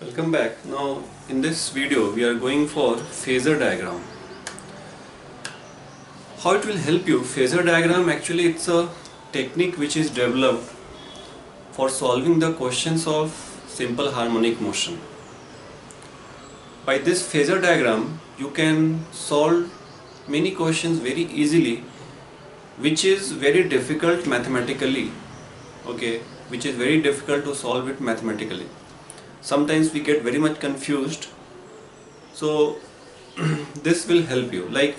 Welcome back. Now in this video we are going for phasor diagram. How it will help you? Phasor diagram, actually it's a technique which is developed for solving the questions of simple harmonic motion. By this phasor diagram you can solve many questions very easily, which is very difficult mathematically. Which is very difficult to solve it mathematically. Sometimes we get very much confused, so this will help you. Like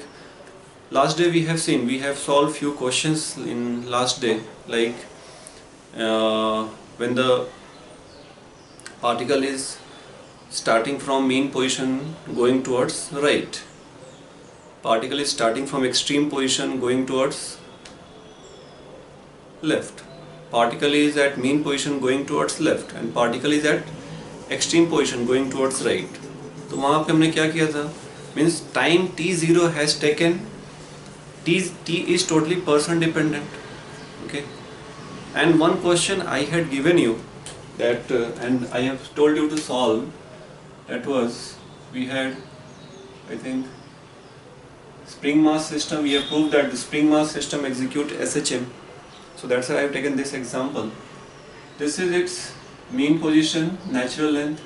last day we have solved few questions in last day, like when the particle is starting from mean position going towards right, particle is starting from extreme position going towards left, particle is at mean position going towards left, and particle is at extreme position going towards right. तो वहाँ पे हमने क्या किया था, means time t0 has taken, t is totally person dependent. Okay, and one question I had given you that and I have told you to solve, that was, we had, I think, spring mass system. We have proved that the spring mass system execute SHM, so that's why I have taken this example. This is its mean position, natural length.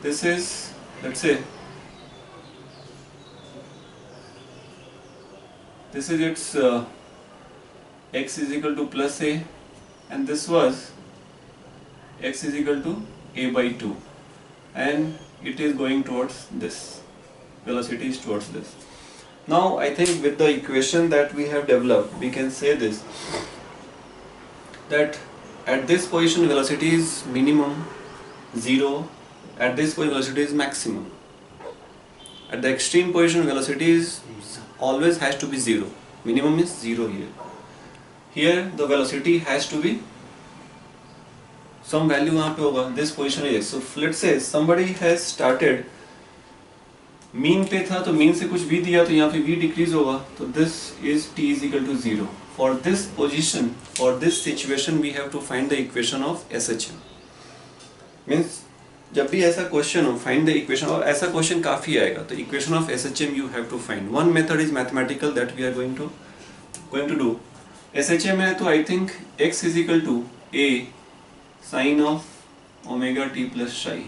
This is, let's say, this is its x is equal to plus a, and this was x is equal to a by 2, and it is going towards this, velocity is towards this. Now I think with the equation that we have developed, we can say this, that at this position velocity is minimum 0, at this point velocity is maximum. At the extreme position velocity is always has to be 0, minimum is 0 here. Here the velocity has to be some value वहाँ पे होगा, this position is. So let's say somebody has started mean पे था, तो mean से कुछ v दिया, तो यहाँ पे v decrease होगा, तो this is t is equal to 0. For this position, for this situation, we have to find the equation of SHM. Means जब भी ऐसा question हो, find the equation, और ऐसा question काफी आएगा, तो equation of SHM you have to find. One method is mathematical that we are going to do. SHM है तो I think x is equal to a sin of omega t plus psi.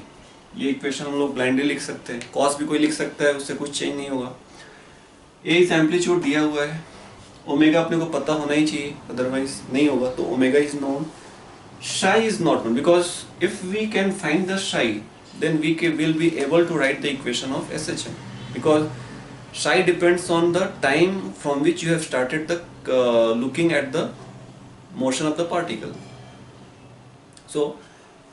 ये equation हम लोग blindly लिख सकते हैं, cos भी कोई लिख सकता है, उससे कुछ change नहीं होगा. a is amplitude दिया हुआ है, ओमेगा अपने को पता होना ही चाहिए, अदरवाइज नहीं होगा. तो omega is known, psi is not known, because if we can find the psi, then we will be able to write the equation of SHM, because psi depends on the time from which you have started the looking at the motion of the particle. So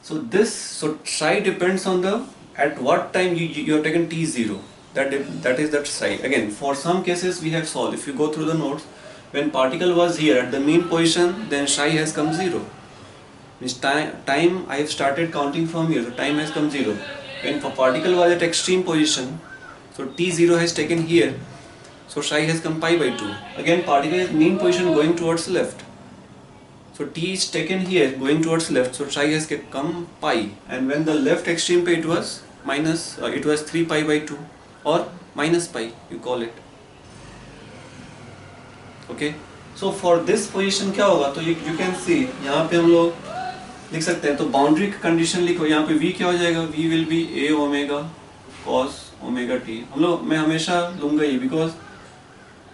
psi depends on the at what time you have taken t0. That is that psi. Again, for some cases we have solved. If you go through the notes, when particle was here at the mean position, then psi has come 0. Means time I have started counting from here, so time has come 0. When particle was at extreme position, so t0 has taken here, so psi has come pi by 2. Again, particle is mean position going towards left, so t is taken here going towards left, so psi has come pi. And when the left extreme pay, it was minus, it was 3 pi by 2 or minus pi, you call it. Okay, so for this position क्या होगा, तो you can see यहाँ पे हम लोग लिख सकते हैं, तो बाउंड्री कंडीशन लिखो, यहाँ पे v क्या हो जाएगा, v will be a omega cos omega t. हम लोग, मैं हमेशा लूँगा ये,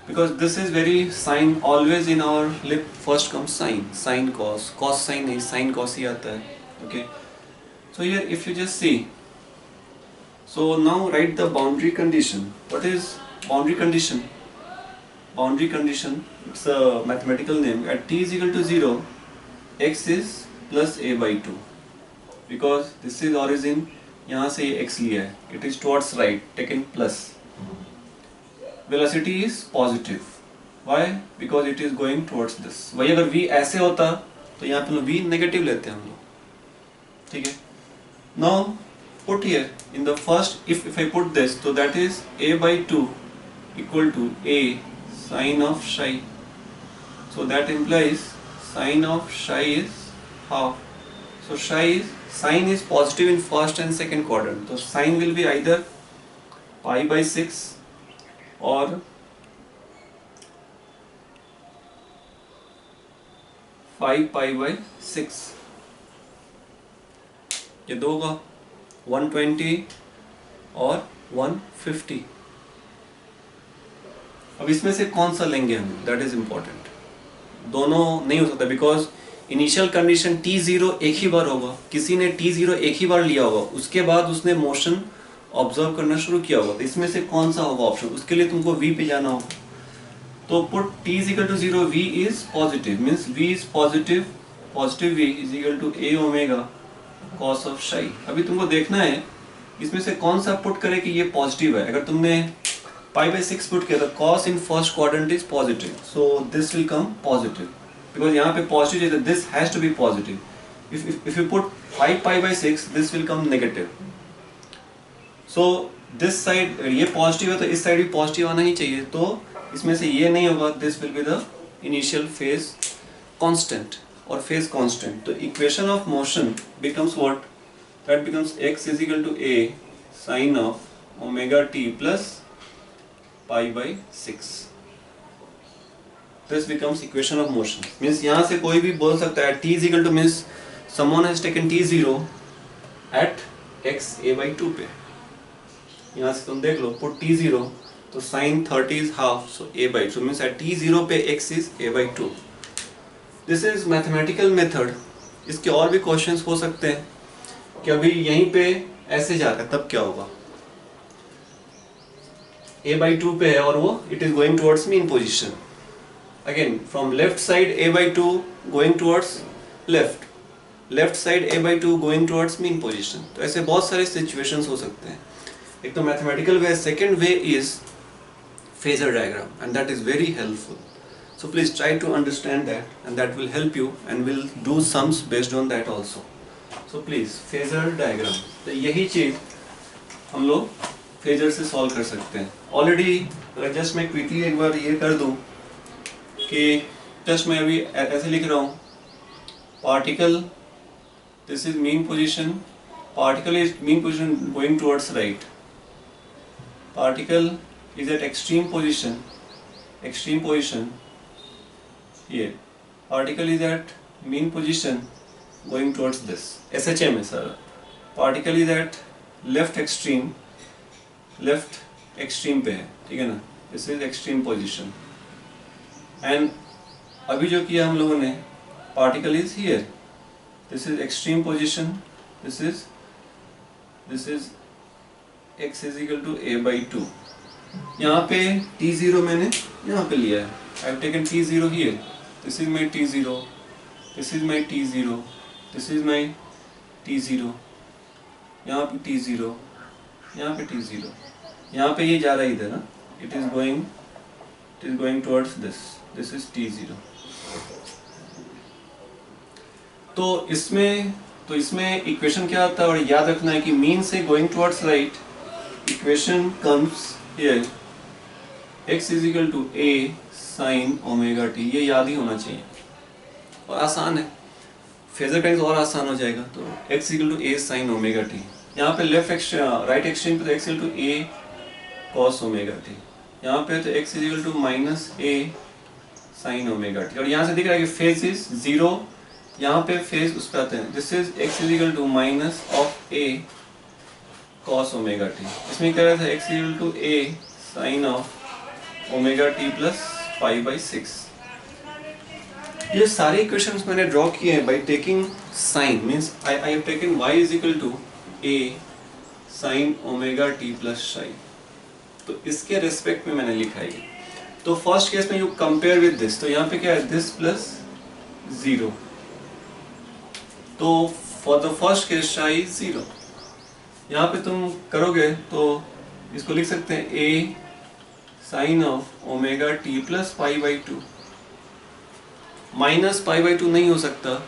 because this is very sign, always in our lip first comes sin cos sin नहीं, sin cos ही आता है. Okay, so here if you just see, so now write the boundary condition. What is boundary condition? Boundary condition, it's a mathematical name. At t is equal to 0, x is plus a by 2, because this is origin, यहाँ से x लिया है, it is towards right, taken plus. Velocity is positive. Why? Because it is going towards this. वही अगर v ऐसे होता, तो यहाँ पे v negative लेते हैं हम लोग, ठीक है. Now put here in the first, if I put this, so that is a by 2 equal to a sin of psi. So that implies sin of psi is half. So psi is sine is positive in first and second quadrant, तो sine will be either π/6 और 5π/6, ये दो होगा 120 और 150। अब इसमें से कौन सा लेंगे हम, दैट इज इम्पोर्टेंट। दोनों नहीं हो सकता बिकॉज इनिशियल कंडीशन t0 एक ही बार होगा, किसी ने t0 एक ही बार लिया होगा, उसके बाद उसने मोशन ऑब्जर्व करना शुरू किया होगा, तो इसमें से कौन सा होगा ऑप्शन, उसके लिए तुमको v पे जाना होगा। तो put t is equal to 0, v is positive, means v is positive, positive v is equal to a omega cos of psi। अभी तुमको देखना है इसमें से कौन सा पुट करे कि ये पॉजिटिव है। अगर तुमने π/6 पुट किया तो cos in first quadrant is positive, so this will come positive because यहाँ पे positive है, this has to be positive। If you put 5π/6 this will come negative, so this side ये पॉजिटिव है तो इस साइड भी पॉजिटिव आना ही चाहिए, तो इसमें से ये नहीं होगा, this will be the initial phase constant और फेज कांस्टेंट। तो equation of motion becomes what, that becomes x is equal to a sin of omega t plus π/6। This becomes equation of motion, means यहाँ से कोई भी बोल सकता है t is equal to means someone has taken t0 at x a/2 पे। यहाँ से तुम देख लो, पुट t0 तो sin 30 is half, so a/2 means at t0 पे x is a/2। This is mathematical method. इसके और भी क्वेश्चंस हो सकते हैं कि अभी यहीं पे ऐसे जा रहा है तब क्या होगा, a/2 पे है और वो it is going towards mean position, again from left side a/2 going towards left, left side a/2 going towards mean position. तो ऐसे बहुत सारे सिचुएशंस हो सकते हैं। एक तो mathematical way, second way is phasor diagram, and that is very helpful, so please try to understand that, and that will help you, and we'll do sums based on that also। so please phasor diagram, तो यही चीज हम लोग phasor से solve कर सकते हैं। Already अगर जस्ट मैं क्विकली एक बार ये कर दूं कि जस्ट मैं अभी ऐसे लिख रहा हूँ, particle this is mean position, particle is mean position going towards right, particle is at extreme position here, particle is at mean position going towards this, SHM है sir, particle is at left extreme पे है, ठीक है ना, this is extreme position, and अभी जो किया हम लोगों ने, particle is here, this is extreme position, this is x is equal to a/2। यहाँ पे t0 मैंने यहाँ पे लिया है, I have taken t0 here, this is my t0, this is my t0, this is my t0, यहाँ पे t0, यहाँ पे t0, यहाँ पे ये जा रहा है इधर ना, it is going towards this is t0। तो इसमें इक्वेशन क्या आता है, और याद रखना है कि मीन से going towards right, equation comes here x is equal to a sin omega t, ये याद ही होना चाहिए और आसान है। फेजर टाइम्स और आसान हो जाएगा, तो x is equal to a sin omega t, यहाँ पे राइट एक्सट्रीम पे तो x is equal to a cos omega t, यहाँ पे तो x is equal to minus a sin omega t, और यहाँ से दिख रहा है कि फेज इज 0, यहाँ पे फेज उस पर आते हैं, this is x is equal to minus of a cos omega t, इसमें क्या रहता है x equal to a sin of omega t plus π/6। ये सारे इक्वेशंस मैंने ड्रॉ किए हैं by taking sine, means I have taken y is equal to a sin omega t plus psi, तो इसके रेस्पेक्ट में मैंने लिखा है। तो फर्स्ट केस में यू कंपेयर विद दिस, तो यहाँ पे क्या है, दिस प्लस 0, तो for the first case psi is 0। यहाँ पे तुम करोगे तो इसको लिख सकते हैं a sin of omega t plus π/2, minus π/2 नहीं हो सकता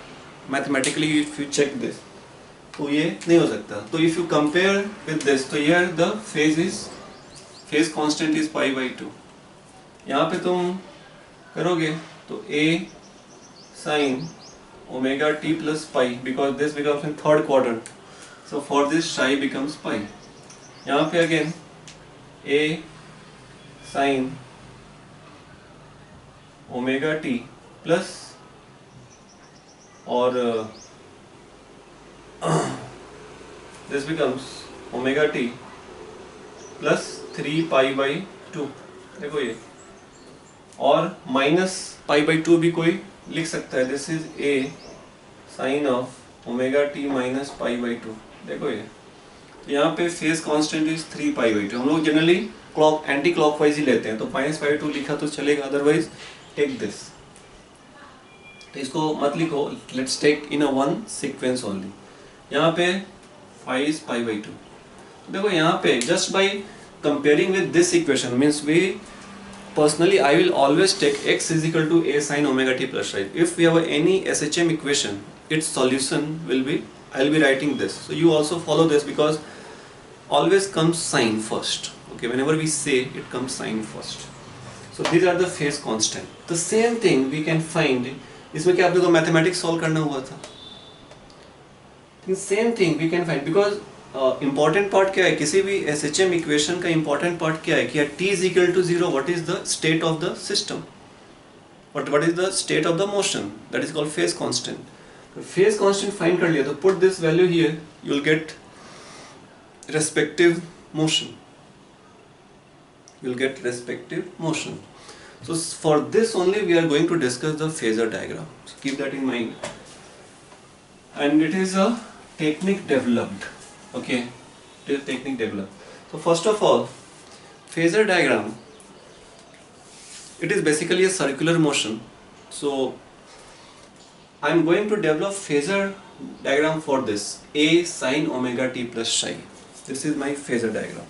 mathematically, if you check this तो ये नहीं हो सकता। तो if you compare with this, तो here the phase constant is π/2, यहाँ पे तुम करोगे तो a sin omega t plus pi because this becomes in third quadrant. So for this psi becomes pi. यहाँ पे again a sin omega t plus और this becomes omega t plus 3 pi by 2. देखो ये और minus pi by 2 भी कोई लिख सकता है. This is a sin of omega t minus pi by 2. देखो ये यहाँ पे phase constant is 3 pi by 2. हम लोग जनरली क्लॉक एंटी क्लॉकवाइज ही लेते हैं तो माइनस पाई 2 लिखा तो चलेगा, अदरवाइज टेक दिस. तो इसको मत लिखो, let's take in a one sequence only. यहाँ पे 5 पाई बाई 2. देखो यहाँ पे just by comparing with this equation means we personally I will always take x is equal to a sin omega t plus psi. If we have any SHM equation, its solution will be, I will be writing this. So you also follow this because always comes sin first. Okay, whenever we say it comes sin first. So these are the phase constant. The same thing we can find. इसमें क्या आप लोगों को mathematics solve करना हुआ था. Same thing we can find because important part क्या है किसी भी SHM इक्वेशन का इम्पॉर्टेंट पार्ट क्या है कि t is equal to 0 what is the state of the system, what is the state of the motion, that is called phase constant. तो phase constant find कर लिया तो put this value here, you will get respective motion, you will get respective motion. So for this only we are going to discuss the phasor diagram, so keep that in mind. And it is a technique developed. Okay, it is technique developed. So first of all, phasor diagram, it is basically a circular motion. So I am going to develop phasor diagram for this a sin omega t plus psi. This is my phasor diagram.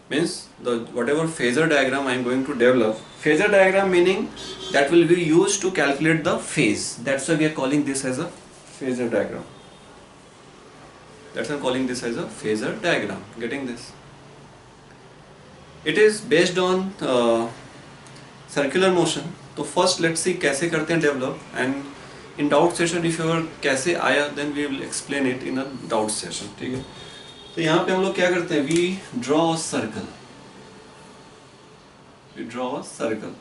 Means the whatever phasor diagram I am going to develop. Phasor diagram meaning that will be used to calculate the phase. That's why we are calling this as a phasor diagram. That's why I'm calling this as a phasor diagram. Getting this? It is based on circular motion. तो first let's see कैसे करते हैं develop, and in doubt session if you कैसे आया then we will explain it in a doubt session. ठीक है? तो यहाँ पे हम लोग क्या करते हैं? We draw a circle. We draw a circle.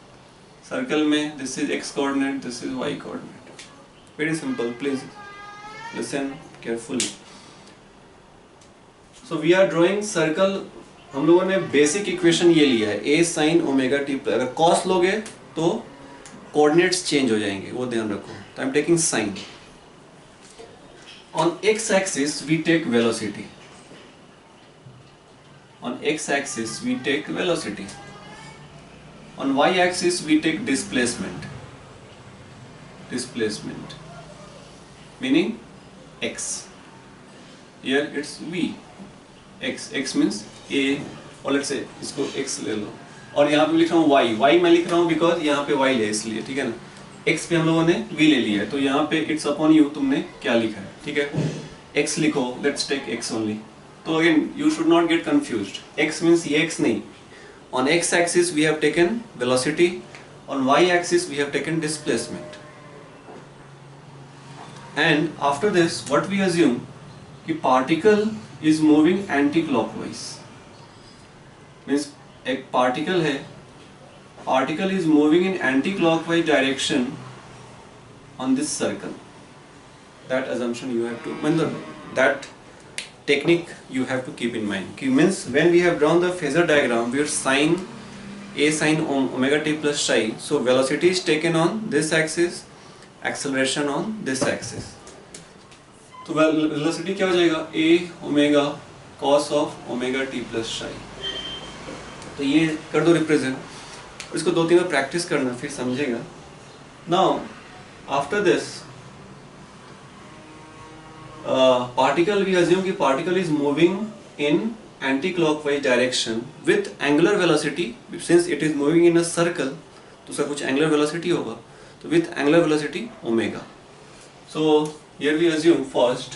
Circle में this is x coordinate, this is y coordinate. Very simple. Please listen carefully. So we are drawing circle. हम लोगों ने बेसिक इक्वेशन ये लिया है a sin ओमेगा t. अगर cos लोगे तो कोऑर्डिनेट्स चेंज हो जाएंगे, वो ध्यान रखो. तो I am taking sin. On x axis we take velocity. On x axis we take velocity. On y axis we take displacement. Displacement meaning x. Here it's v. x means a, और let's say इसको x ले लो, और यहाँ पे लिख रहा हूँ y मैं लिख रहा हूँ बिकॉज यहाँ पे y है इसलिए. ठीक है ना. x पे हम लोगों ने v ले लिया है तो यहाँ पे इट्स अपॉन यू तुमने क्या लिखा है. ठीक है, x लिखो, लेट्स टेक x ओनली. तो again you should not get confused. x means ये x नहीं. On x axis we have taken velocity, on y axis we have taken displacement. And after this what we assume कि particle is moving anti-clockwise. Means एक particle है, particle is moving in anti-clockwise direction on this circle. That assumption you have to, that technique you have to keep in mind. Means when we have drawn the phasor diagram, we are sin a sin omega t plus psi. So velocity is taken on this axis, acceleration on this axis. तो velocity क्या हो जाएगा? a omega cos of omega t plus psi. तो ये कर दो represent, इसको 2-3 बार practice करना फिर समझेगा. Now after this particle, we assume कि particle is moving in anti clockwise direction with angular velocity. Since it is moving in a circle तो उसका कुछ एंगुलर वेलोसिटी होगा, तो with angular velocity omega. So here we assume first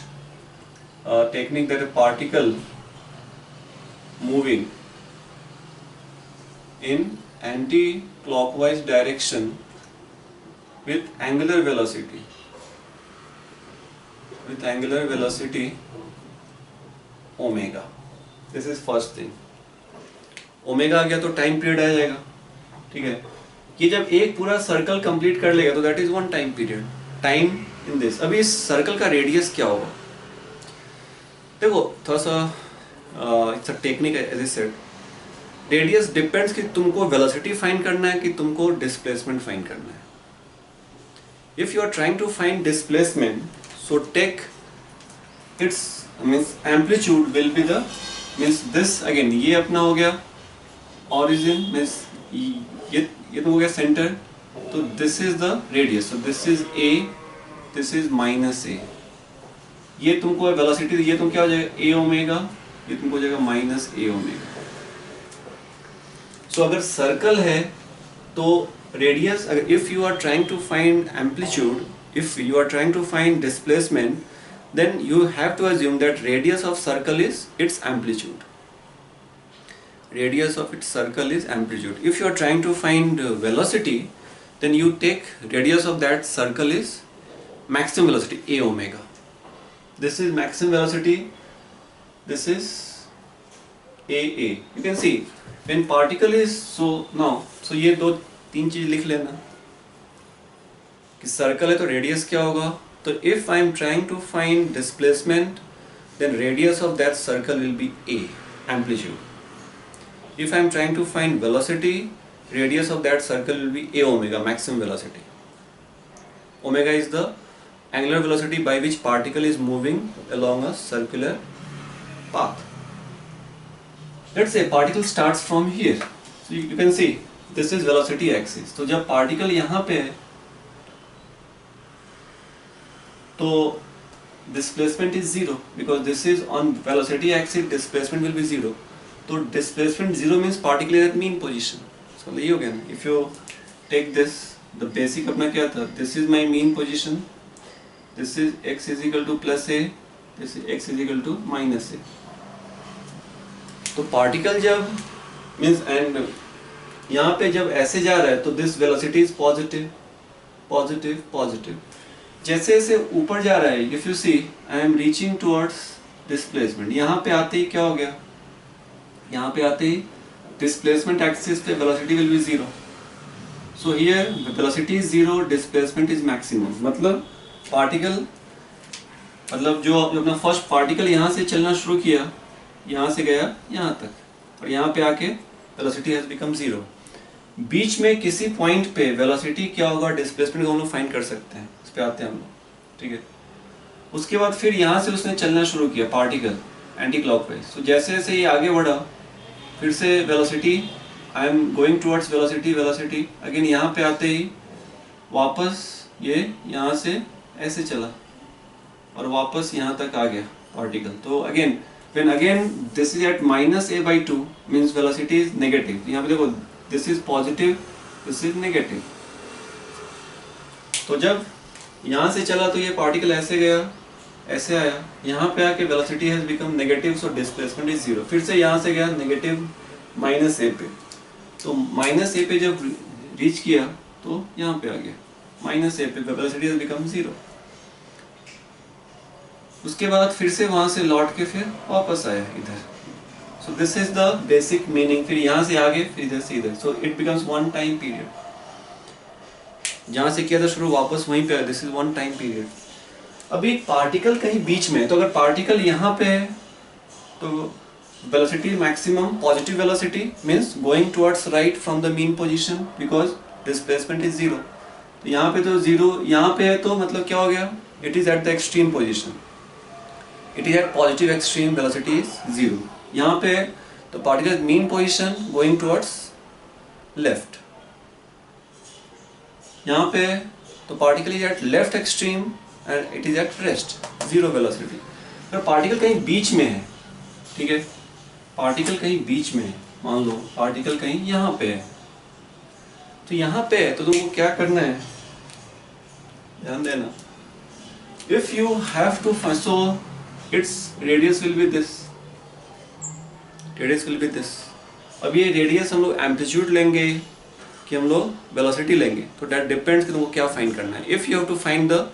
technique that a particle moving in anti-clockwise direction with angular velocity omega. This is first thing. Omega आ गया तो time period आ जाएगा. ठीक है, ये जब एक पूरा सर्कल कंप्लीट कर लेगा तो that is one time period. Time in this. अभी इस सर्कल का रेडियस क्या होगा? देखो थोड़ा सा it's a technique as a said. Radius depends कि तुमको वेलोसिटी फाइंड करना है कि तुमको डिस्प्लेसमेंट फाइंड करना है. If you are trying to find displacement, so take it's means amplitude will be the means this. Again ये अपना हो गया ऑरिजिन, मीन्स ये तो हो गया सेंटर. तो this is the radius. So this is A, this is minus A. ये तुमको वेलोसिटी, ये तुम क्या हो जाएगा ए ओमेगा, ये तुमको हो जाएगा माइनस ए ओमेगा. सो अगर सर्कल है तो रेडियस, अगर if you are trying to find amplitude, if you are trying to find displacement, then you have to assume that radius of circle is its amplitude. Radius of its circle is amplitude. If you are trying to find velocity, then you take radius of that circle is maximum velocity a omega. This is maximum velocity, this is a. You can see when particle is so now, so ये दो तीन चीज लिख लेना कि circle है तो radius क्या होगा. So if I am trying to find displacement, then radius of that circle will be a, amplitude. If I am trying to find velocity, radius of that circle will be a omega, maximum velocity. Omega is the angular velocity by which particle is moving along a circular path. Let's say particle starts from here. So you can see this is velocity axis. So जब particle यहाँ पे है तो displacement is zero because this is on velocity axis. Displacement will be zero. तो displacement zero means particle is at mean position. So यही हो गया ना. If you take this, the basic अपना क्या था? This is my mean position. This is x is equal to plus a. This is x is equal to minus a. तो particle जब means and यहाँ पे जब ऐसे जा रहा है तो this velocity is positive, positive, positive. जैसे जैसे ऊपर जा रहा है, if you see I am reaching towards displacement. यहाँ पे आते ही क्या हो गया, यहाँ पे आते ही डिस्प्लेसमेंट एक्सिस पे velocity will B zero. So here velocity is zero, displacement is maximum. मतलब पार्टिकल, मतलब जो अपना फर्स्ट पार्टिकल यहाँ से चलना शुरू किया, यहाँ से गया यहाँ तक और यहाँ पे आके वेलोसिटी हैज बिकम जीरो. बीच में किसी पॉइंट पे वेलोसिटी क्या होगा, डिस्प्लेसमेंट को हम लोग फाइंड कर सकते हैं. पे आते हैं हम लोग. ठीक है, उसके बाद फिर यहाँ से उसने चलना शुरू किया पार्टिकल एंटी क्लॉकवाइज. सो जैसे जैसे ये आगे बढ़ा फिर से velocity, I am going towards velocity, velocity again यहाँ पे आते ही वापस ये यहाँ से ऐसे चला और वापस यहाँ तक आ गया पार्टिकल. तो again when again this is at minus a by 2 means velocity is negative. यहाँ पे देखो this is positive, this is negative. तो जब यहाँ से चला तो ये पार्टिकल ऐसे गया, ऐसे आया, यहाँ पे आके velocity has become negative, so displacement is zero. फिर से यहाँ से गया नेगेटिव माइनस ए पे. तो माइनस ए पे जब रीच किया तो यहाँ पे आ गया माइनस ए पे, वेलोसिटी हैज बिकम जीरो. उसके बाद फिर से वहाँ से लौट के फिर वापस आया इधर. सो this is the basic meaning. फिर यहाँ से आगे फिर इधर से इधर. So it becomes one time period. जहाँ से किया था शुरू वापस वहीं पे है. This is one time period. अभी पार्टिकल कहीं बीच में है तो अगर पार्टिकल यहाँ पे है तो velocity maximum positive velocity means going towards right from the mean position because displacement is zero. तो यहाँ पे तो जीरो, यहाँ पे है तो मतलब क्या हो गया, it is at the extreme position, it is at positive extreme, velocity is zero. यहाँ पे है तो particle mean position going towards left. यहाँ पे तो particle is at left extreme and it is at rest, zero velocity. अगर particle कहीं बीच में है, ठीक है, पार्टिकल कहीं बीच में है, मान लो पार्टिकल कहीं यहाँ पे है, तो यहाँ पे है तो तुमको क्या करना है, ध्यान देना. If you have to find, so it's radius will be this, radius will be this. अब ये रेडियस हम लोग एम्पलीट्यूड लेंगे कि हम लोग वेलोसिटी लेंगे, तो दैट डिपेंड्स कि तुमको क्या फाइंड करना है. If you have to find the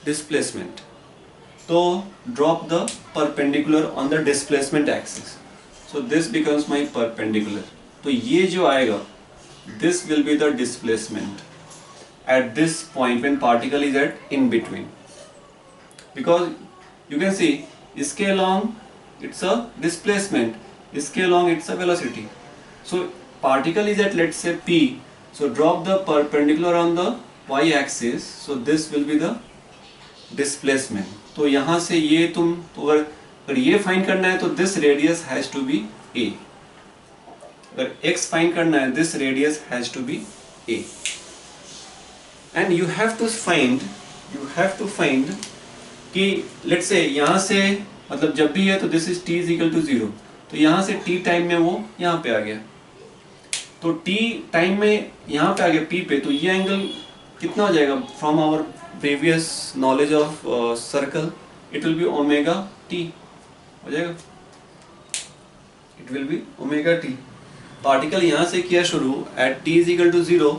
displacement, तो drop the perpendicular on the displacement axis. So this becomes my perpendicular. तो ये जो आएगा, this will be the displacement at this point when particle is at in between, because you can see इसके along it's a displacement, इसके along it's a velocity. So particle is at, let's say, p, so drop the perpendicular on the y axis, so this will be the displacement. तो यहाँ से ये तुम अगर ये find करना है तो this radius has to be a. अगर x फाइंड करना है, this radius has to be a. And you have to find कि let's say यहाँ से मतलब जब भी है तो this is t is equal to 0, तो यहाँ से t टाइम में वो यहाँ पे आ गया, तो t टाइम में यहाँ पे आ गया p पे, तो ये एंगल कितना हो जाएगा? From our previous knowledge of circle it will be omega t हो जाएगा, it will be omega t. Particle यहाँ से किया शुरू at t is equal to 0,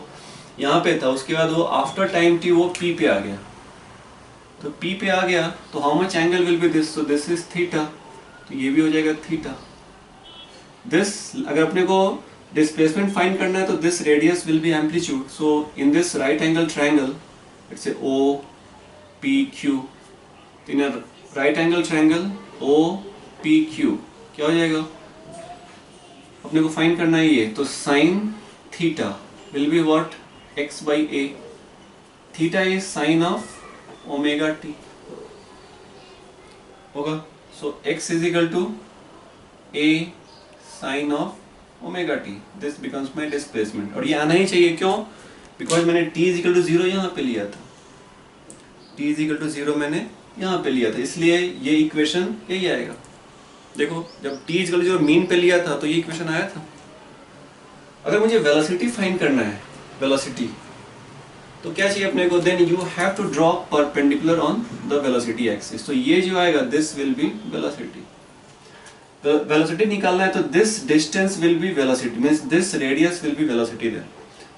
यहाँ पे था, उसके बाद वो आफ्टर टाइम t वो p पे आ गया, तो p पे आ गया, तो how much angle will be this? So this is theta, तो ये भी हो जाएगा थीटा. दिस अगर अपने को डिस्प्लेसमेंट फाइंड करना है तो this radius will be amplitude. So in this right angle triangle it's a O P Q, in right angle triangle O P Q क्या हो जाएगा? अपने को फाइंड करना है ये, तो sine theta will be what? x by a. Theta is sine of omega t होगा. So x is equal to a sine of omega t. This becomes my displacement. और ये आना ही चाहिए, क्यों? Because मैंने t is equal to 0 यहाँ पे लिया था, t is equal to 0 मैंने यहाँ पे लिया था, इसलिए ये इक्वेशन यही आएगा. देखो जब t is equal to 0 mean पे लिया था तो ये इक्वेशन आया था. अगर मुझे वेलोसिटी फाइंड करना है, वेलोसिटी, तो क्या चाहिए अपने को? Then you have to draw perpendicular on the velocity axis. तो ये जो आएगा this will be velocity. Velocity निकालना है तो this distance will be velocity, means this radius will be velocity there.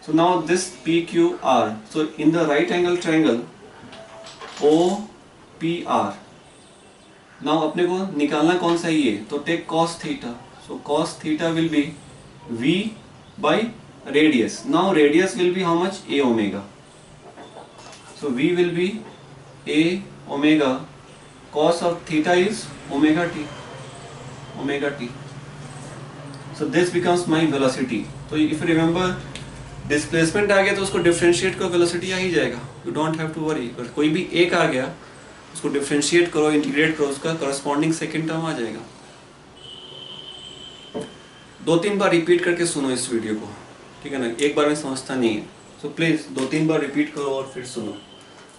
So now this P Q R, so in the right angle triangle O P R, now अपने को निकालना कौन सा है ये? तो take cos theta. So cos theta will B v by radius. Now radius will be how much? A omega. So v will be a omega. Cos of theta is omega t. Omega t. So this becomes my velocity. So if you remember, displacement आ गया तो उसको differentiate करो, velocity आ ही जाएगा. You don't have to worry. अगर कोई भी एक आ गया उसको differentiate करो, integrate करो, उसका corresponding second term आ जाएगा. 2-3 बार रिपीट करके सुनो इस वीडियो को, ठीक है ना? एक बार में समझता नहीं है, सो प्लीज 2-3 बार रिपीट करो और फिर सुनो.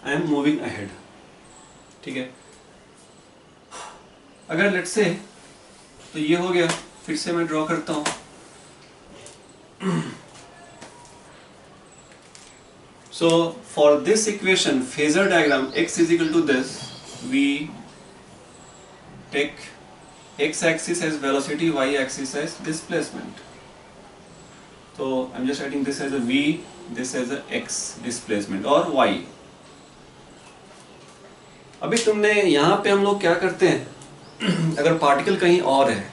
आई एम मूविंग अहेड, ठीक है? अगर लेट्स से तो ये हो गया, फिर से मैं ड्रॉ करता हूं. So for this equation phasor diagram x is equal to this, we take x axis as velocity, y axis as displacement. So I'm just writing this as a v, this as a x displacement or y. अभी तुमने यहाँ पे हम लोग क्या करते हैं अगर पार्टिकल कहीं और है,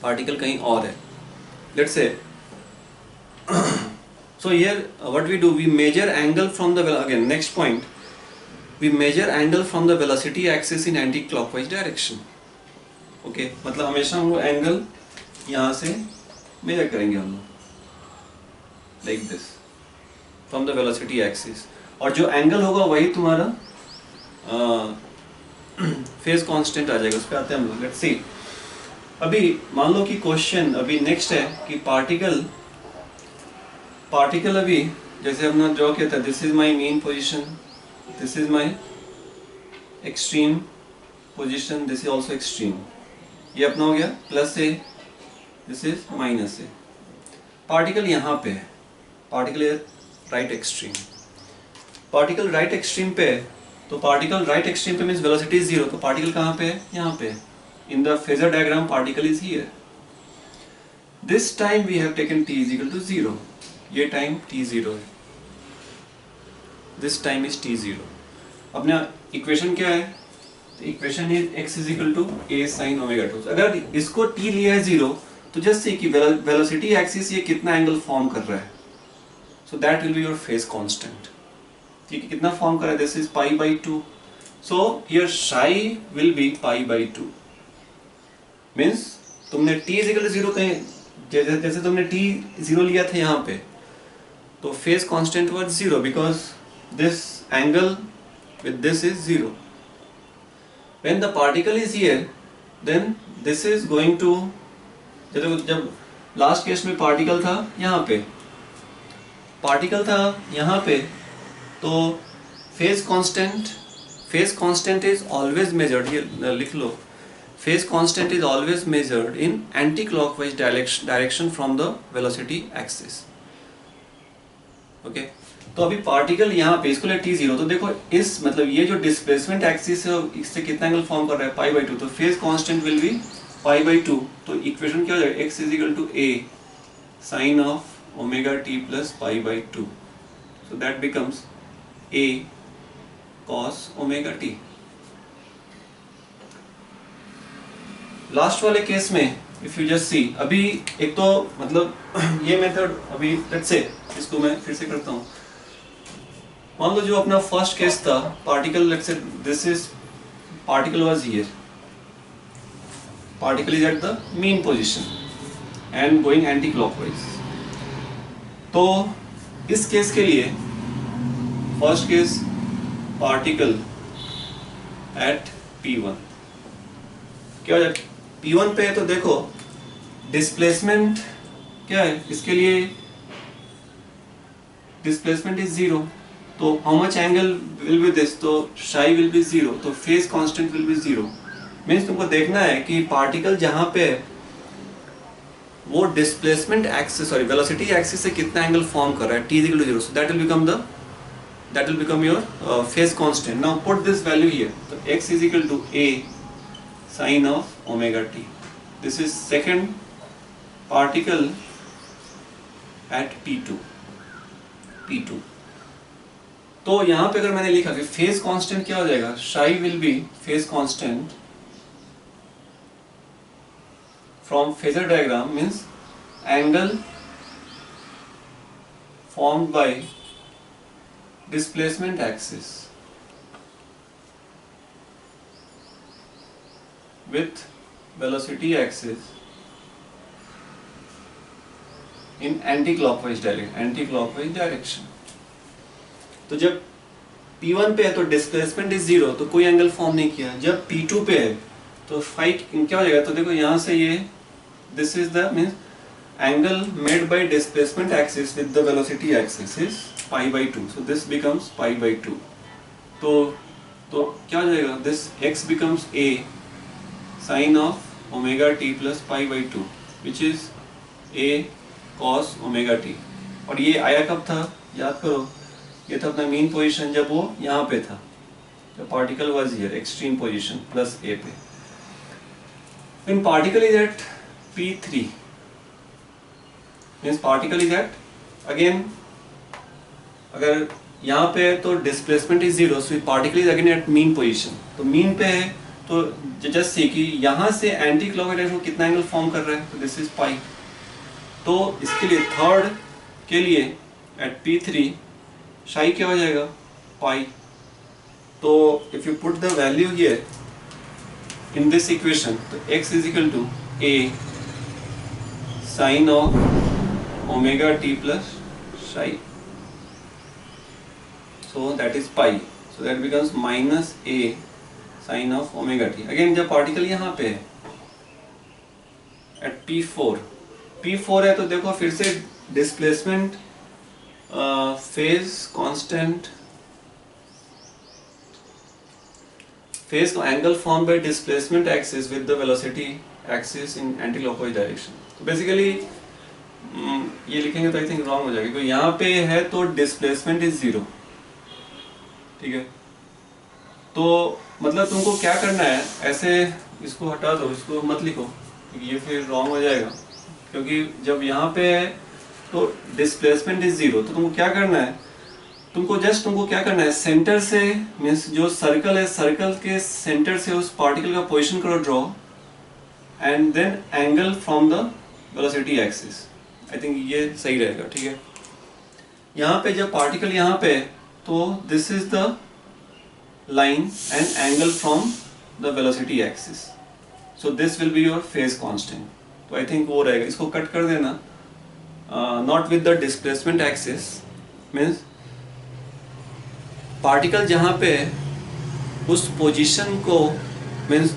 पार्टिकल कहीं और है, let's say so here what we do, we measure angle from the, again next point, we measure angle from the velocity axis in anti-clockwise direction. Okay मतलब हमेशा हम लोग एंगल यहाँ से मेजर करेंगे हम लोग like this from the velocity axis, और जो एंगल होगा वही तुम्हारा फेज कांस्टेंट आ जाएगा. उस पर आते हैं हम लोग. Let's see. अभी मान लो कि क्वेश्चन अभी नेक्स्ट है कि पार्टिकल अभी जैसे हमने ड्रॉ किया था, this is my mean position, this is my extreme position, this is also extreme. ये अपना हो गया plus A, this is minus A. Particle यहाँ पे है, particle right extreme, particle right extreme पे है, तो पार्टिकल राइट एक्सट्रीम पे मींस वेलोसिटी इज 0, तो पार्टिकल कहाँ पे है? यहाँ पे. In the phasor diagram particle is here. This time we have taken t is equal to 0. ये टाइम t0 है, दिस टाइम इज t0। अपना इक्वेशन क्या है? Equation is x is equal to a sin omega t। अगर इसको t लिया है 0 तो जस्ट से कि वेलोसिटी एक्सिस ये कितना एंगल फॉर्म कर रहा है, सो that will be your phase constant. ठीक है, कितना फॉर्म कर रहा है? This is pi by 2, so here Sai will be pi by 2। Means तुमने t इज इक्वल टू 0 कहीं, जैसे तुमने t0 लिया था यहाँ पे, तो phase constant was 0 because this angle with this is 0. When the particle is here, then this is going to, जब लास्ट केस में पार्टिकल था यहाँ पे, तो phase constant is always measured, ये लिख लो, phase constant is always measured in anti clockwise direction from the velocity axis. Okay, तो अभी पार्टिकल यहाँ पे इसको ले t0, तो देखो इस मतलब ये जो डिस्प्लेसमेंट एक्सिस है इससे कितना एंगल फॉर्म कर रहा है? पाई बाई 2, तो phase constant will be pi by 2। तो इक्वेशन क्या हो जाएगा? x is equal to a sine of omega t plus pi by 2, so that becomes a cos omega t। Last वाले केस में इफ यू जस्ट सी, अभी एक तो मतलब ये मेथड अभी लेट्स से इसको मैं फिर से करता हूँ। मान लो जो अपना फर्स्ट केस था, particle let's say this is particle was here, particle is at the mean position and going anti clockwise. तो इस केस के लिए first case particle at P1 क्या हो जाए? P1 पे तो देखो डिस्प्लेसमेंट क्या है, इसके लिए डिस्प्लेसमेंट इज 0, तो how much angle will be this? तो साई विल बी 0, तो phase constant will be 0। Means तुमको देखना है कि पार्टिकल जहां पे वो displacement axis sorry velocity axis से कितना एंगल फॉर्म कर रहा है, t is equal to 0, so that will become your phase constant. Now put this value here, तो x is equal to a sin of omega t। This is second particle at P2। तो यहाँ पे अगर मैंने लिखा कि phase constant क्या हो जाएगा? Sai will B phase constant from phasor diagram means angle formed by displacement axis with velocity axis in anti-clockwise direction। तो जब P1 पे है तो डिस्प्लेसमेंट इज 0, तो कोई एंगल फॉर्म नहीं किया। जब P2 पे है तो फाइट क्या हो जाएगा? तो देखो यहाँ से ये this is the means angle made by displacement axis with the velocity axis is pi by 2, so this becomes pi by 2। तो क्या हो जाएगा? This x becomes a sine of omega t plus pi by 2 which is a cos omega t। और ये आया कब था? याद करो, ये था अपना मीन पोजीशन जब वो यहाँ पे था, जब particle was here extreme position plus a पे। When particle is at P3 means particle is at again, अगर यहाँ पे है तो displacement is 0, so particle is again at mean position. तो मीन पे है तो जस्ट सी कि यहाँ से एंटी क्लॉकवाइज में कितना एंगल फॉर्म कर रहा है, तो दिस इज पाई। तो इसके लिए थर्ड के लिए एट P3 साई क्या हो जाएगा? पाई। तो if you put the value here in this equation, तो x is equal to a sin of omega t plus psi, so that is pi, so that becomes minus a sin of omega t। again जब particle यहाँ पे है at P4 है तो देखो फिर से डिस्प्लेसमेंट फेज कांस्टेंट फेज को angle form by displacement axis with the velocity axis in anti clockwise direction. तो बेसिकली ये लिखेंगे तो आई थिंक रॉन्ग हो जाएगा, क्योंकि यहाँ पे है तो डिस्प्लेसमेंट इज 0, ठीक है। तो मतलब तुमको क्या करना है, ऐसे इसको हटा दो, इसको मत लिखो क्योंकि ये फिर रॉन्ग हो जाएगा। क्योंकि जब यहाँ पे है तो डिस्प्लेसमेंट इज जीरो। तो तुमको क्या करना है, तुमको क्या करना है, सेंटर से मीन्स जो सर्कल है, सर्कल के सेंटर से उस पार्टिकल का पोजीशन करो draw, and then angle from the velocity axis. I think ये सही रहेगा, ठीक है। यहाँ पे जब पार्टिकल यहाँ पे है तो this is the line and angle from the velocity axis, so this will be your phase constant. तो आई थिंक वो रहेगा, इसको कट कर देना, not with the displacement axis, means particle जहाँ पे है उस पोजीशन को, मीन्स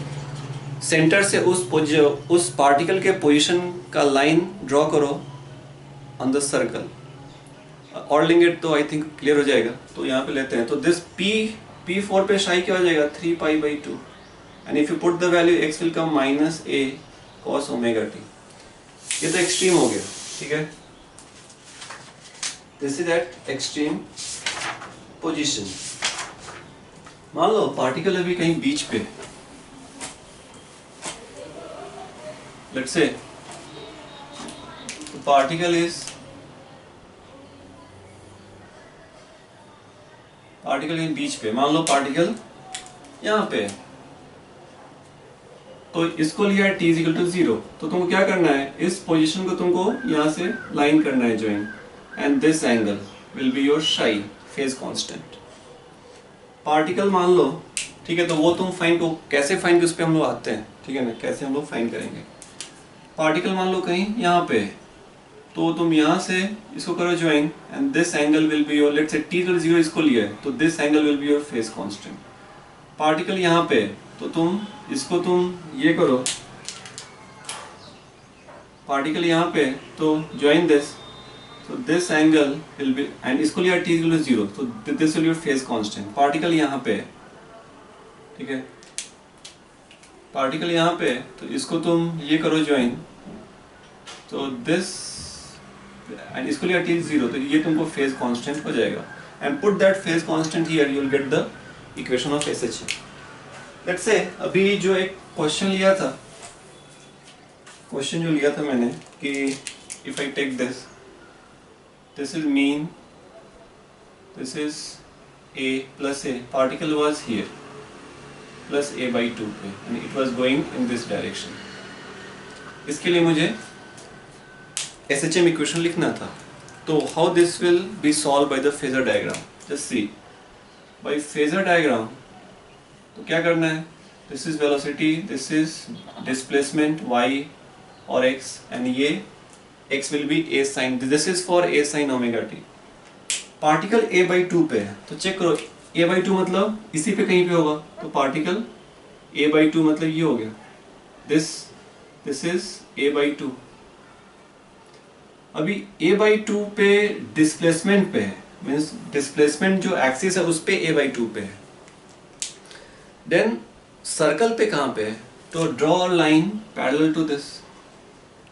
सेंटर से उस पार्टिकल के पोजीशन का लाइन ड्रॉ करो ऑन द सर्कल। और लेंगे तो आई थिंक क्लियर हो जाएगा। तो यहाँ पे लेते हैं, तो दिस P4 पे शाई क्या हो जाएगा, 3π/2, and if you put the value x will come -a cos ωt। ये तो एक्सट्रीम हो गया, ठीक है। This is eight extreme position. मान लो पार्टिकल अभी कहीं बीच पे, लेट्स से पार्टिकल कहीं बीच पे, मान लो पार्टिकल यहाँ पे, तो इसको लिया है t = 0। तो तुमको क्या करना है, इस पोजीशन को तुमको यहाँ से लाइन करना है join, and this angle will be your psi phase constant. Particle मान लो, ठीक है, तो वो तुम फाइंड को कैसे फाइंड, उस पर हम लोग आते हैं, ठीक है ना, कैसे हम लोग फाइंड करेंगे। पार्टिकल मान लो कहीं यहाँ पे, तो तुम यहाँ से इसको करो join, and this angle will be your, let's say t = 0 इसको लिया है, तो this angle will be your phase constant. Particle यहाँ पे, तो तुम ये करो, पार्टिकल यहाँ पे, तो join this, so this angle will be, and इसको लिया t = 0, so this will be your phase constant। Particle यहाँ पे, ठीक है, पार्टिकल यहाँ पे, तो इसको तुम ये करो ज्वाइन, तो दिस, एंड इसको लिया t 0, तो ये तुमको फेज कांस्टेंट हो जाएगा, and put that phase constant here, you will get the equation of SHA। Let's say अभी जो एक क्वेश्चन जो लिया था मैंने, कि if I take this is mean, this is a plus a, particle was here plus a/2 पे, and it was going in this direction। इसके लिए मुझे SHM इक्वेशन लिखना था। तो how this will be solved by the phasor diagram, just see by phasor diagram। तो क्या करना है, this is velocity, this is displacement y और x, and ये x will be a sin, this is for a sin ωt। Particle a/2 पे है, तो check करो, a/2 मतलब इसी पे कहीं पे होगा, तो पार्टिकल a/2 मतलब ये हो गया, दिस इज a/2। अभी a/2 पे डिस्प्लेसमेंट पे है, मीन्स डिस्प्लेसमेंट जो एक्सिस है उस पे a/2 पे है। देन सर्कल पे कहाँ पे है, तो draw line parallel to this,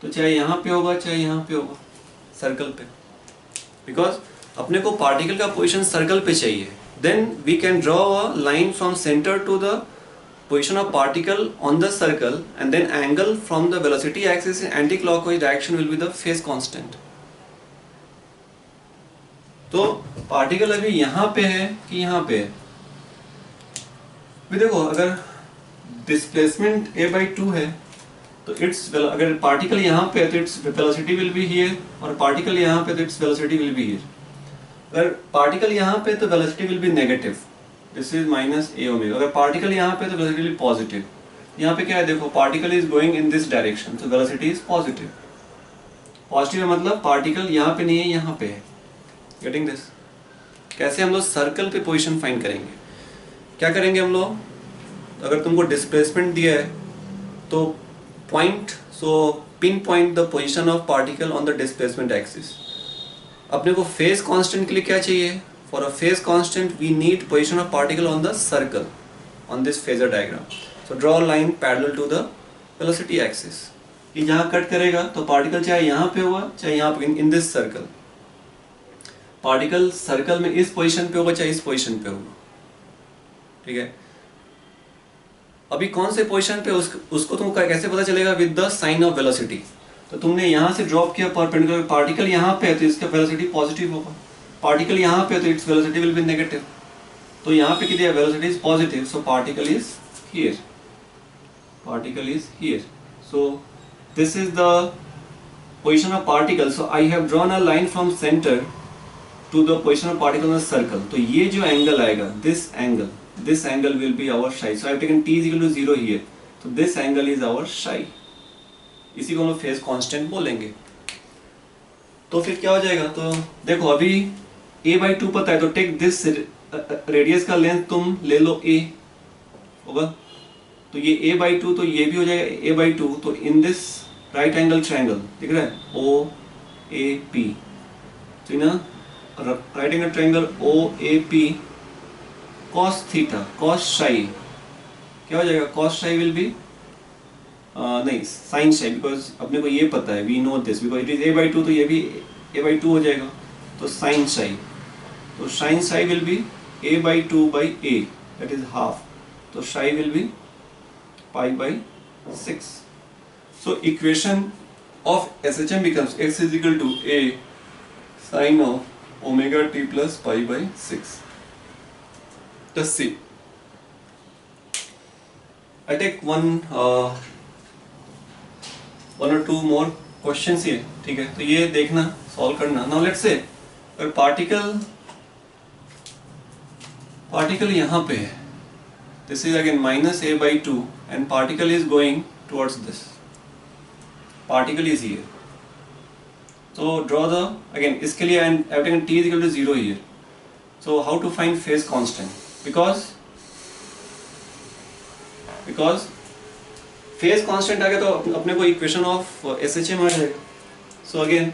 तो चाहे यहाँ पे होगा चाहे यहाँ पे होगा, सर्कल पे, बिकॉज अपने को पार्टिकल का पोजीशन सर्कल पे चाहिए। Then we can draw a line from centre to the position of particle on the circle, and then angle from the velocity axis in anti clockwise direction will be the phase constant. तो particle अभी यहाँ पे है कि यहाँ पे है, भी देखो, अगर डिस्प्लेसमेंट a/2 है, तो इट्स, अगर पार्टिकल यहाँ पे है तो its velocity will be here, और पार्टिकल यहाँ पे तो its velocity will be here. अगर पार्टिकल यहाँ पे तो velocity will be negative, this is -a⍵। अगर पार्टिकल यहाँ पे तो वेलोसिटी विल बी पॉजिटिव। यहाँ पे क्या है, देखो, particle is going in this direction, तो वेलोसिटी इज पॉजिटिव। पॉजिटिव मतलब पार्टिकल यहाँ पे नहीं है, यहाँ पे है। Getting this? कैसे हम लोग सर्कल पे पोजीशन फाइंड करेंगे? क्या करेंगे हम लोग, अगर तुमको डिस्प्लेसमेंट दिया है तो pin point the position of particle on the displacement axis. अपने को फेज कांस्टेंट के लिए क्या चाहिए, for a phase constant we need position of particle on the circle on this phasor diagram. So draw line parallel to the velocity axis. ये जहाँ cut करेगा तो पार्टिकल चाहे यहाँ पे होगा चाहे यहाँ पे, in this circle. Particle circle में इस पोजीशन पे होगा चाहे इस पोजीशन पे होगा, ठीक है। अभी कौन से पोजीशन पे उसको तुमको कैसे पता चलेगा, with the sign of velocity. तो तुमने यहाँ से ड्रॉप किया परपेंडिकुलर, पार्टिकल यहाँ पे है तो इसका वेलोसिटी पॉजिटिव होगा, पार्टिकल यहाँ पे है तो its velocity will be negative. तो यहाँ पे कितनी है, velocity is positive, so particle is here, particle is here. So this is the position of particle. So I have drawn a line from centre to the position of particle in the circle. तो ये जो angle आएगा, this angle will be our psi. So I have taken t is equal to 0 here, तो this angle is our psi. इसी को हम लोग phase constant बोलेंगे। तो फिर क्या हो जाएगा, तो देखो अभी a/2 पता है, तो टेक दिस रेडियस का लेंथ तुम ले लो a होगा, तो ये a/2, तो ये भी हो जाएगा a/2। तो in this right angle triangle दिख रहा है OAP, तो in right angle triangle OAP cos theta cos psi क्या हो जाएगा, cos साई विल बी नहीं साइन साई, बिकॉज अपने को ये पता है, we know this because it is a/2, तो ये भी a/2 हो जाएगा, तो साइन साई, तो sine psi will be a/2/a, that is half, तो psi will be π/6। So equation of SHM becomes x is equal to a sin of omega t plus π/6। Just see, I take one or two more questions here, ठीक है, तो ये देखना solve करना। Now let's say अगर particle यहाँ पे है, this is again -a/2 and particle is going towards this, particle is here, तो ड्रॉ द अगेन इसके लिए I have taken t is equal to 0 here. So how to find phase constant, because phase constant आ गया तो अपने को equation of SHM आ जाएगा। So again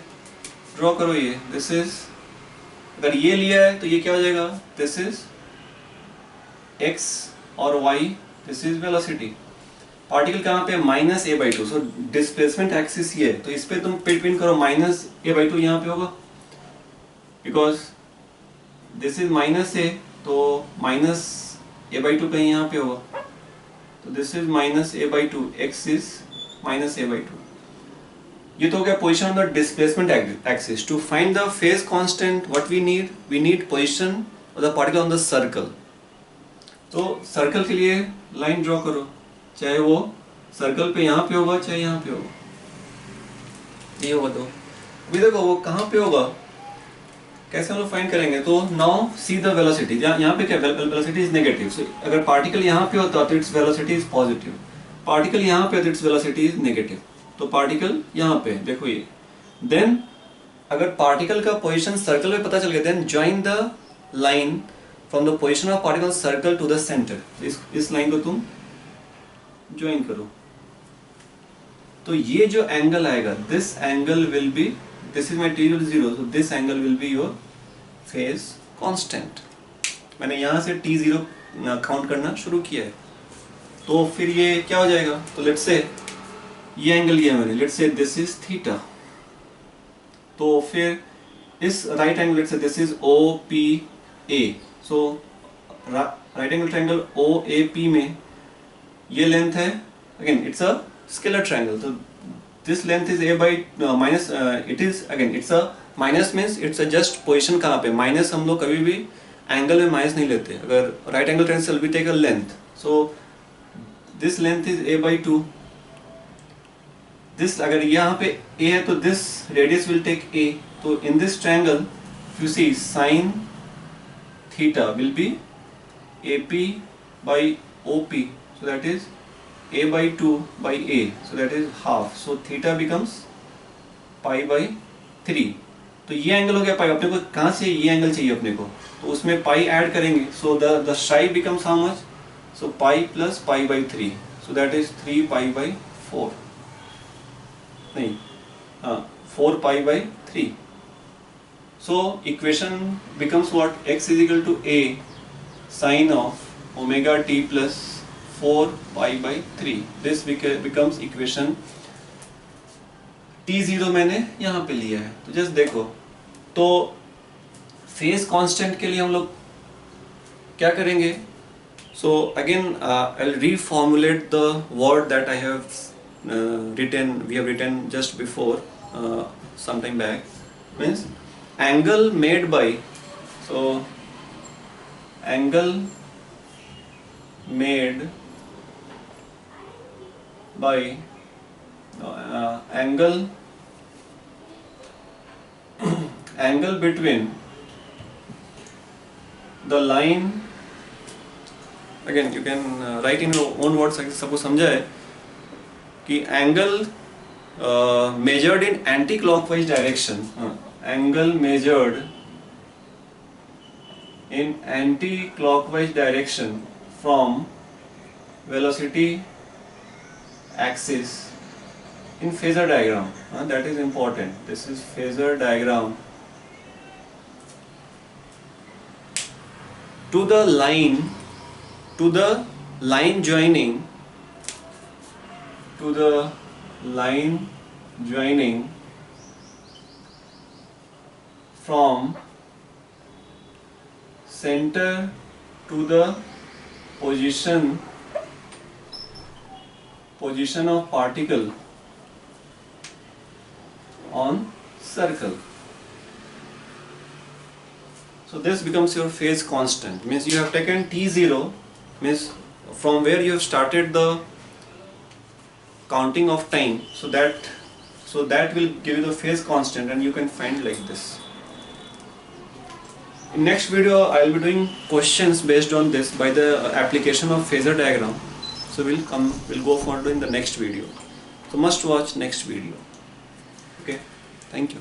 draw करो, ये दिस इज, अगर ये लिया है तो ये क्या हो जाएगा, दिस इज x और y, this is velocity. Particle कहाँ पे, -a/2, सो डिस्प्लेसमेंट एक्सिस ये है, तो इस पे तुम पिन करो, -a/2 यहाँ पे होगा, बिकॉज दिस इज -a, तो -a/2 कहीं यहाँ पे होगा, तो this is -a/2, x is -a/2। ये तो हो गया position of the displacement axis. To find the phase constant what we need position of the particle on the circle. तो सर्कल के लिए लाइन ड्रॉ करो, चाहे वो सर्कल पे यहाँ पे होगा चाहे यहाँ पे होगा, ये होगा, तो अभी देखो वो कहाँ पे होगा, कैसे हम लोग फाइंड करेंगे। तो नाउ सी द वेलोसिटी, यहाँ पे क्या वेलोसिटी इज नेगेटिव, सो अगर पार्टिकल यहाँ पे होता तो its velocity is positive, particle यहाँ पे तो इट्स वेलोसिटी इज नेगेटिव, तो पार्टिकल यहाँ पे देखो ये, देन अगर पार्टिकल का पोजीशन सर्कल में पता चल गया, then join the line from the position of particle circle to the centre, इस लाइन को तुम ज्वाइन करो, तो ये जो एंगल आएगा, this angle will be, this is my t equal to 0, so this angle will be your phase constant। मैंने यहाँ से t0 काउंट करना शुरू किया है, तो फिर ये क्या हो जाएगा, तो लेट्स से ये एंगल लिया मैंने, let's say this is theta, तो फिर इस right angle let's say this is OPA, so right angle triangle OAP में ये लेंथ है, again it's a scalar triangle, तो this length is a/minus, it is again it's a minus means it's a just position कहाँ पे, minus हम लोग कभी भी एंगल में माइनस नहीं लेते, अगर right angle triangle we take a length, so this length is a/2, this अगर यहाँ पे a है तो this radius will take a, तो in this triangle if you see sin theta will be AP/OP, so that is a/2/a, so that is half, so theta becomes π/3। तो ये angle हो गया पाई, अपने को कहाँ से ये एंगल चाहिए अपने को, तो उसमें पाई ऐड करेंगे, so the psi becomes how much, so pi plus π/3, so that is 3π/4, नहीं हाँ 4π/3। So equation becomes what, x is equal to a sin of omega t plus 4π/3, this becomes equation t0 मैंने यहाँ पे लिया है, तो just देखो, तो फेज कांस्टेंट के लिए हम लोग क्या करेंगे, so again I will reformulate the word that I have written just before some time back, means angle made by, so angle made by angle angle between the line, again you can write in your own words, सबको समझा है कि angle measured in anti-clockwise direction, angle measured in anti-clockwise direction from velocity axis in phasor diagram, that is important. This is phasor diagram to the line joining from center to the position of particle on circle. So this becomes your phase constant, means you have taken t0, means from where you have started the counting of time, so that will give you the phase constant, and you can find like this. In next video I will be doing questions based on this by the application of phasor diagram. So we'll go forward in the next video. So must watch next video. Okay, thank you.